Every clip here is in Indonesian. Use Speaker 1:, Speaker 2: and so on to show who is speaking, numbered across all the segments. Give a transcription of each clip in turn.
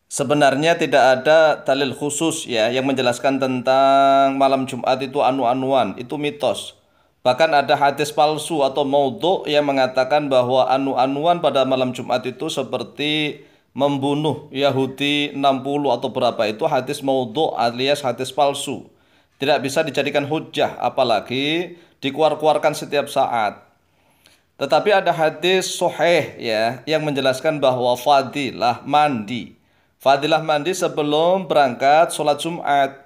Speaker 1: Sebenarnya tidak ada dalil khusus ya yang menjelaskan tentang malam Jumat itu anu-anuan, itu mitos. Bahkan ada hadis palsu atau maudhu yang mengatakan bahwa anu-anuan pada malam Jumat itu seperti membunuh Yahudi 60 atau berapa, itu hadis maudhu alias hadis palsu. Tidak bisa dijadikan hujjah apalagi dikeluarkan setiap saat. Tetapi ada hadis sahih ya yang menjelaskan bahwa fadilah mandi. Fadilah mandi sebelum berangkat sholat Jumat.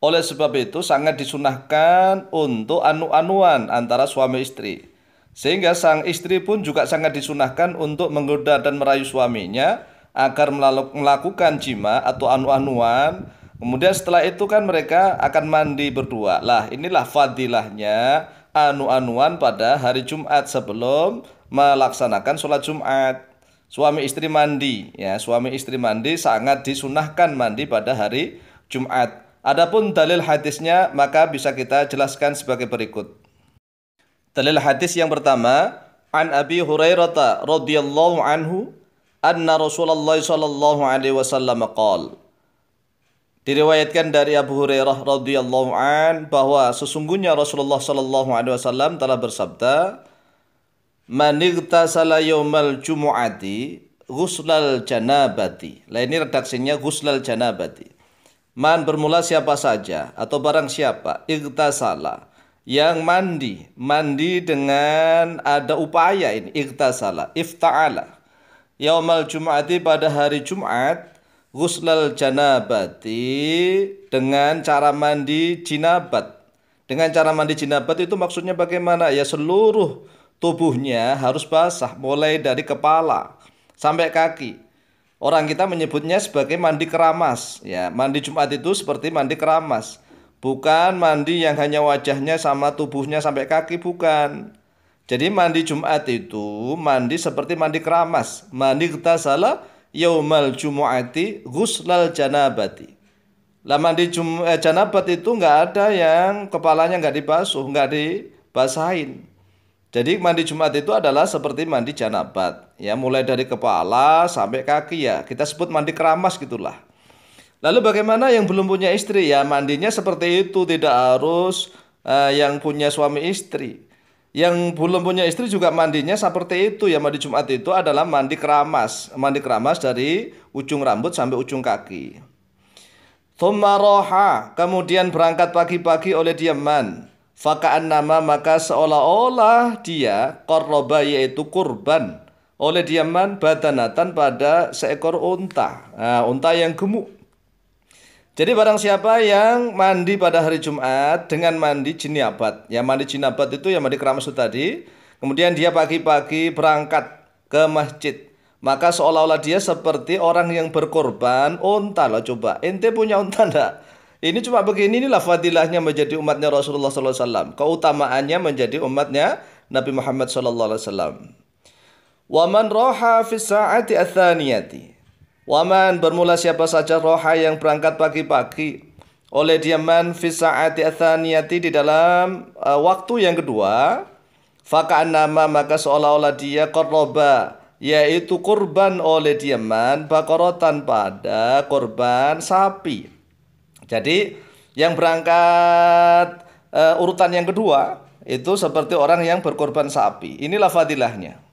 Speaker 1: Oleh sebab itu sangat disunahkan untuk anu-anuan antara suami istri. Sehingga sang istri pun juga sangat disunahkan untuk menggoda dan merayu suaminya agar melakukan jima atau anu-anuan. Kemudian setelah itu kan mereka akan mandi berdua. Lah inilah fadilahnya anu-anuan pada hari Jumat sebelum melaksanakan sholat Jumat. Suami istri mandi, ya suami istri mandi sangat disunahkan mandi pada hari Jumat. Adapun dalil hadisnya maka bisa kita jelaskan sebagai berikut. Dalil hadis yang pertama, an Abi Hurairah radhiyallahu anhu anna Rasulullah sallallahu alaihi wasallam qala. Diriwayatkan dari Abu Hurairah radhiyallahu an bahwa sesungguhnya Rasulullah sallallahu alaihi wasallam telah bersabda, "Man igtasala yaumal jumu'ati ghuslal janabati." Lah ini redaksinya ghuslal janabati. Man bermula siapa saja atau barang siapa igtasala yang mandi dengan ada upaya ini igtasala ifta'ala yaumal jumu'ati pada hari Jumat ghuslal janabati dengan cara mandi jinabat. Dengan cara mandi jinabat itu maksudnya bagaimana? Ya seluruh tubuhnya harus basah mulai dari kepala sampai kaki. Orang kita menyebutnya sebagai mandi keramas. Ya, mandi Jumat itu seperti mandi keramas. Bukan mandi yang hanya wajahnya sama tubuhnya sampai kaki, bukan. Jadi mandi Jumat itu mandi seperti mandi keramas. Mandi salah yaumal jumu'ati ghuslal janabati. Lah mandi janabat itu nggak ada yang kepalanya nggak dibasuh, nggak dibasahin. Jadi mandi Jumat itu adalah seperti mandi janabat, ya mulai dari kepala sampai kaki ya. Kita sebut mandi keramas gitulah. Lalu bagaimana yang belum punya istri? Ya mandinya seperti itu, tidak harus yang punya suami istri. Yang belum punya istri juga mandinya seperti itu. Ya mandi Jumat itu adalah mandi keramas. Mandi keramas dari ujung rambut sampai ujung kaki. Thumma roha, kemudian berangkat pagi-pagi oleh dia man. Faka'an nama maka seolah-olah dia korroba yaitu kurban oleh dia man badanatan pada seekor unta. Nah, unta yang gemuk. Jadi barang siapa yang mandi pada hari Jumat dengan mandi jinabat. Ya mandi jinabat itu ya mandi keramas itu tadi. Kemudian dia pagi-pagi berangkat ke masjid. Maka seolah-olah dia seperti orang yang berkorban unta lah coba. Ente punya unta enggak? Ini cuma begini inilah fadilahnya menjadi umatnya Rasulullah SAW. Keutamaannya menjadi umatnya Nabi Muhammad SAW. Waman roha fis sa'ati atsaniyati. Waman bermula siapa saja roha yang berangkat pagi-pagi oleh dia man fis sa'ati atsaniyati di dalam waktu yang kedua. Faka'an nama maka seolah-olah dia korroba yaitu kurban oleh dia man bakorotan pada korban sapi. Jadi yang berangkat urutan yang kedua itu seperti orang yang berkorban sapi. Inilah fadilahnya.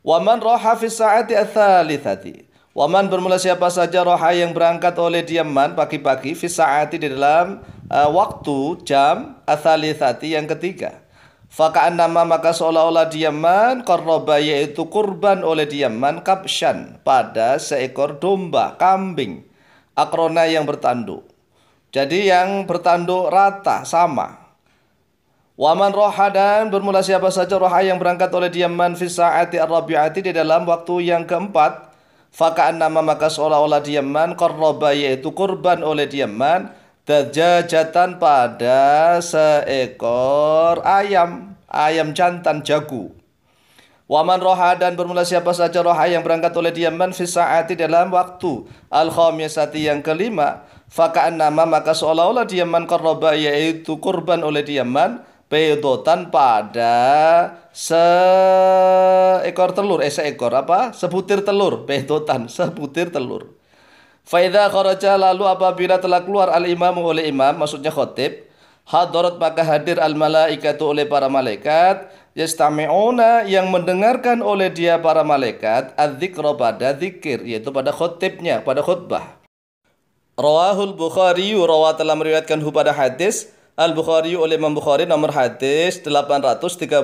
Speaker 1: Waman roha fis sa'ati ats-tsalitsati. Waman bermula siapa saja roha yang berangkat oleh diaman pagi-pagi fis sa'ati di dalam waktu jam ats-tsalitsati yang ketiga. Faka'an nama maka seolah-olah diaman qarraba yaitu kurban oleh diaman kabsyan pada seekor domba kambing akrona yang bertanduk. Jadi yang bertanduk rata sama. Waman roha dan bermula siapa saja roha yang berangkat oleh diaman fis sa'ati ar-rabi'ati di dalam waktu yang keempat. Faka'an nama maka seolah-olah diaman qarraba yaitu kurban oleh diaman dajajatan pada seekor ayam jantan jagu. Waman roha dan bermula siapa saja roha yang berangkat oleh diaman fis sa'ati dalam waktu al-khamisati yang kelima. Faka'an nama maka seolah-olah diaman qarraba yaitu kurban oleh diaman bedotan pada seekor telur seekor apa sebutir telur bedotan sebutir telur. Faidha kharaja, lalu apabila telah keluar al-imamu oleh imam, maksudnya khotib, hadarat maka hadir al-malaikatu oleh para malaikat, yastami'una yang mendengarkan oleh dia para malaikat, adzikra pada zikir, yaitu pada khotibnya, pada khutbah. Rawahul Bukhari, rawat telah meriwayatkan pada hadis Al-Bukhari oleh Imam Bukhari nomor hadis 832.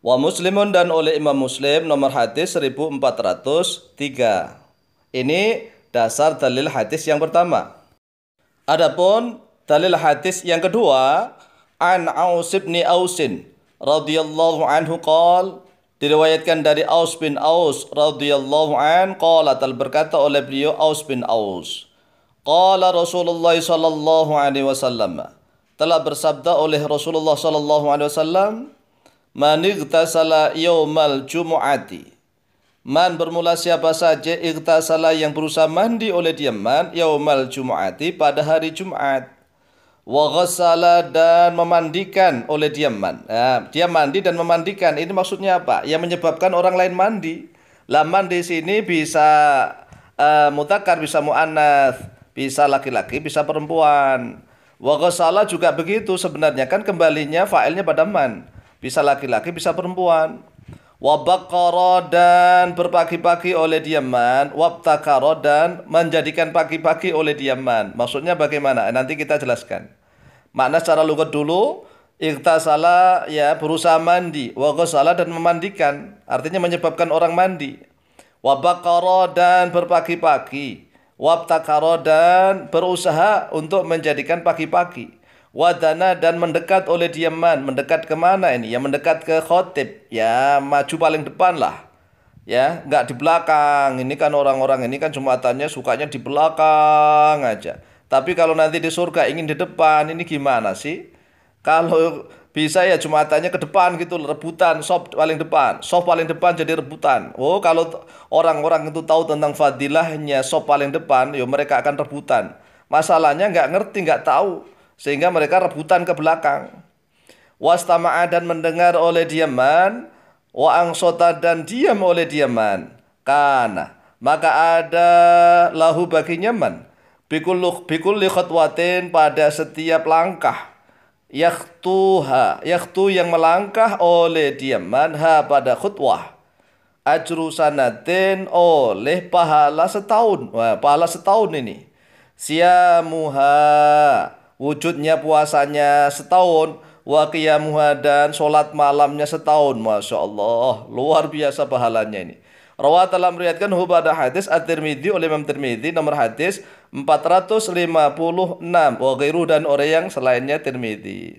Speaker 1: Wa Muslimun dan oleh Imam Muslim nomor hadis 1403. Ini dasar dalil hadis yang pertama. Adapun dalil hadis yang kedua, an Aus bin Ausin radhiyallahu anhu qol, diriwayatkan dari Aus bin Aus radhiyallahu an qala, berkata oleh beliau Aus bin Aus, qala Rasulullah sallallahu alaihi wasallam, telah bersabda oleh Rasulullah sallallahu alaihi wasallam, man igtasala yaumal jumu'ati, man bermula siapa saja, igtasala yang berusaha mandi oleh dia, man yaumal jumu'ati pada hari Jumat, wa ghassala dan memandikan oleh dia, man. Nah, dia mandi dan memandikan, ini maksudnya apa? Yang menyebabkan orang lain mandi. Lah mandi sini bisa mutakar, bisa muannats, bisa laki-laki, bisa perempuan. Wa ghassala juga begitu, sebenarnya kan kembalinya fa'ilnya pada man, bisa laki-laki, bisa perempuan. Wabakara dan berpagi-pagi oleh diaman, wabtakara dan menjadikan pagi-pagi oleh diaman. Maksudnya bagaimana? Nanti kita jelaskan. Makna secara lugat dulu, ightasala ya berusaha mandi, waghsala dan memandikan, artinya menyebabkan orang mandi. Wabakara dan berpagi-pagi, wabtakara dan berusaha untuk menjadikan pagi-pagi. Wadana dan mendekat oleh diaman, mendekat kemana ini? Ya mendekat ke khotib, ya maju paling depan lah, ya nggak di belakang. Ini kan orang-orang ini kan jumatannya sukanya di belakang aja. Tapi kalau nanti di surga ingin di depan, ini gimana sih? Kalau bisa ya jumatannya ke depan gitu, rebutan, sop paling depan, sop paling depan jadi rebutan. Oh kalau orang-orang itu tahu tentang fadilahnya sop paling depan, ya mereka akan rebutan. Masalahnya nggak ngerti, nggak tahu, sehingga mereka rebutan ke belakang. Wastama'a dan mendengar oleh diaman, wa angsota dan diam oleh diaman. Kana maka ada lahu baginya man, bikulli khutwatin pada setiap langkah, yakhtu yang melangkah oleh diaman, ha pada khutwah, ajru sanatin oleh pahala setahun. Wah, pahala setahun ini. Siamuha wujudnya puasanya setahun, wa qiyamuha dan sholat malamnya setahun. Masya Allah, luar biasa pahalanya ini. Rawat telah meriwayatkan pada hadis At-Tirmidzi oleh Imam Tirmidzi nomor hadis 456, wa ghairu dan orang yang selainnya Tirmidzi.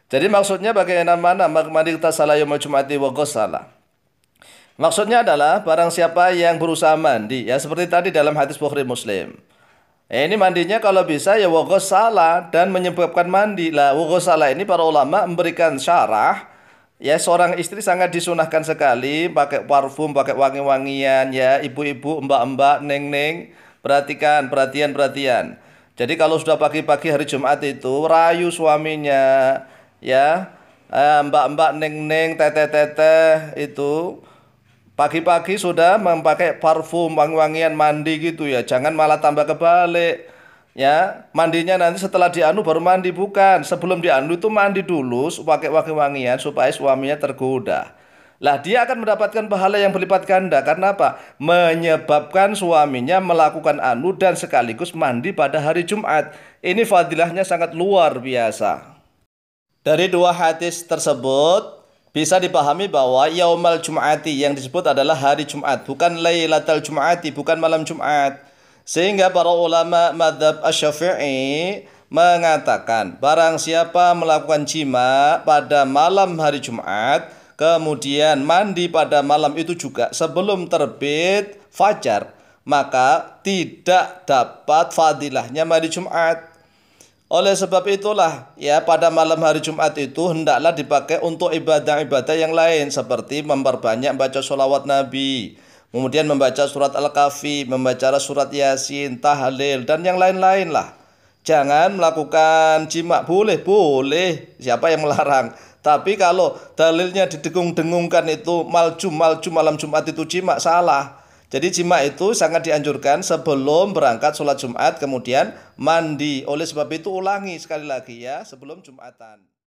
Speaker 1: Jadi maksudnya bagaimana mandi tasala yaumul jum'ati wa ghassala. Maksudnya adalah barang siapa yang berusaha mandi, ya seperti tadi dalam hadis Bukhari Muslim. Ini mandinya kalau bisa ya waghsala dan menyebabkan mandi. Lah waghsala ini para ulama memberikan syarah, ya seorang istri sangat disunahkan sekali pakai parfum, pakai wangi-wangian, ya ibu-ibu, mbak-mbak, neng-neng, perhatian. Jadi kalau sudah pagi-pagi hari Jumat itu rayu suaminya, ya mbak-mbak, neng-neng, teteh-teteh itu pagi-pagi sudah memakai parfum, wangi-wangian, mandi gitu ya. Jangan malah tambah kebalik. Ya, mandinya nanti setelah dianu baru mandi, bukan. Sebelum dianu itu mandi dulu pakai wangi-wangian supaya suaminya tergoda. Lah dia akan mendapatkan pahala yang berlipat ganda. Karena apa? Menyebabkan suaminya melakukan anu dan sekaligus mandi pada hari Jumat. Ini fadilahnya sangat luar biasa. Dari dua hadis tersebut bisa dipahami bahwa yaumal jum'ati yang disebut adalah hari Jumat, bukan lailatul jum'ati, bukan malam Jumat. Sehingga para ulama mazhab Asy-Syafi'i mengatakan barang siapa melakukan jima pada malam hari Jumat, kemudian mandi pada malam itu juga sebelum terbit fajar, maka tidak dapat fadilahnya mandi Jumat. Oleh sebab itulah ya pada malam hari Jumat itu hendaklah dipakai untuk ibadah-ibadah yang lain, seperti memperbanyak baca sholawat Nabi, kemudian membaca surat Al-Kahfi, membaca surat Yasin, tahlil dan yang lain-lain lah. Jangan melakukan jima, boleh, siapa yang melarang. Tapi kalau dalilnya didengung-dengungkan itu malam Jumat itu jima, salah. Jadi jima itu sangat dianjurkan sebelum berangkat sholat Jumat kemudian mandi. Oleh sebab itu ulangi sekali lagi ya sebelum Jumatan.